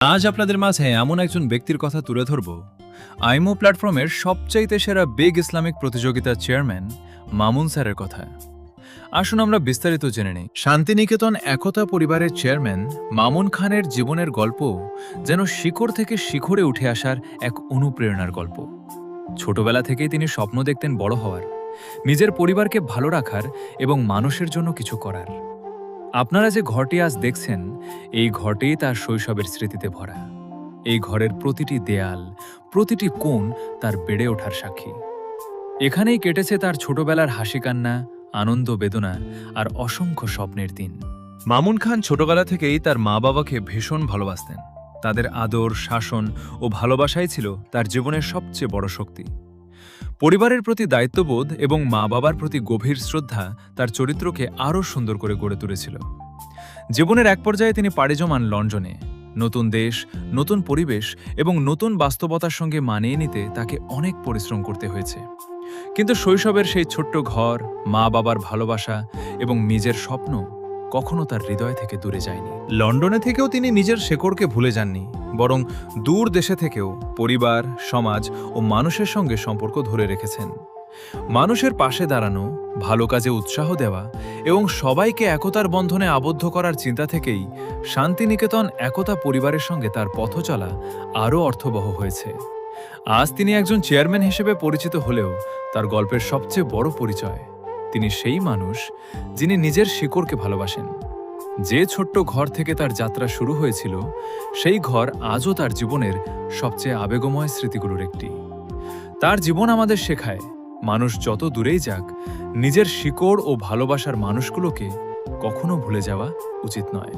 আজ আপনাদের মাঝে এমন একজন ব্যক্তির কথা তুলে ধরব আইমো প্ল্যাটফর্মের সবচাইতে সেরা বিগ ইসলামিক প্রতিযোগিতার চেয়ারম্যান মামুন স্যারের কথা। আসুন আমরা বিস্তারিত জেনে নিই। শান্তিনিকেতন একতা পরিবারের চেয়ারম্যান মামুন খানের জীবনের গল্প যেন শিকড় থেকে শিখরে উঠে আসার এক অনুপ্রেরণার গল্প। ছোটবেলা থেকেই তিনি স্বপ্ন দেখতেন বড় হওয়ার, নিজের পরিবারকে ভালো রাখার এবং মানুষের জন্য কিছু করার। আপনারা যে ঘরটি আজ দেখছেন, এই ঘরটি তার শৈশবের স্মৃতিতে ভরা। এই ঘরের প্রতিটি দেয়াল, প্রতিটি কোণ তার বেড়ে ওঠার সাক্ষী। এখানেই কেটেছে তার ছোটবেলার হাসি কান্না, আনন্দ বেদনা আর অসংখ্য স্বপ্নের দিন। মামুন খান ছোটবেলা থেকেই তার মা বাবাকে ভীষণ ভালোবাসতেন। তাদের আদর, শাসন ও ভালোবাসাই ছিল তার জীবনের সবচেয়ে বড় শক্তি। পরিবারের প্রতি দায়িত্ববোধ এবং মা বাবার প্রতি গভীর শ্রদ্ধা তার চরিত্রকে আরও সুন্দর করে গড়ে তুলেছিল। জীবনের এক পর্যায়ে তিনি পাড়ি জমান লন্ডনে। নতুন দেশ, নতুন পরিবেশ এবং নতুন বাস্তবতার সঙ্গে মানিয়ে নিতে তাকে অনেক পরিশ্রম করতে হয়েছে। কিন্তু শৈশবের সেই ছোট্ট ঘর, মা বাবার ভালোবাসা এবং নিজের স্বপ্ন কখনো তার হৃদয় থেকে দূরে যায়নি। লন্ডনে থেকেও তিনি নিজের শেকড়কে ভুলে যাননি, বরং দূর দেশে থেকেও পরিবার, সমাজ ও মানুষের সঙ্গে সম্পর্ক ধরে রেখেছেন। মানুষের পাশে দাঁড়ানো, ভালো কাজে উৎসাহ দেওয়া এবং সবাইকে একতার বন্ধনে আবদ্ধ করার চিন্তা থেকেই শান্তিনিকেতন একতা পরিবারের সঙ্গে তার পথ চলা আরও অর্থবহ হয়েছে। আজ তিনি একজন চেয়ারম্যান হিসেবে পরিচিত হলেও তার গল্পের সবচেয়ে বড় পরিচয়, তিনি সেই মানুষ যিনি নিজের শিকড়কে ভালোবাসেন। যে ছোট্ট ঘর থেকে তার যাত্রা শুরু হয়েছিল, সেই ঘর আজও তার জীবনের সবচেয়ে আবেগময় স্মৃতিগুলোর একটি। তার জীবন আমাদের শেখায়, মানুষ যত দূরেই যাক, নিজের শিকড় ও ভালোবাসার মানুষগুলোকে কখনো ভুলে যাওয়া উচিত নয়।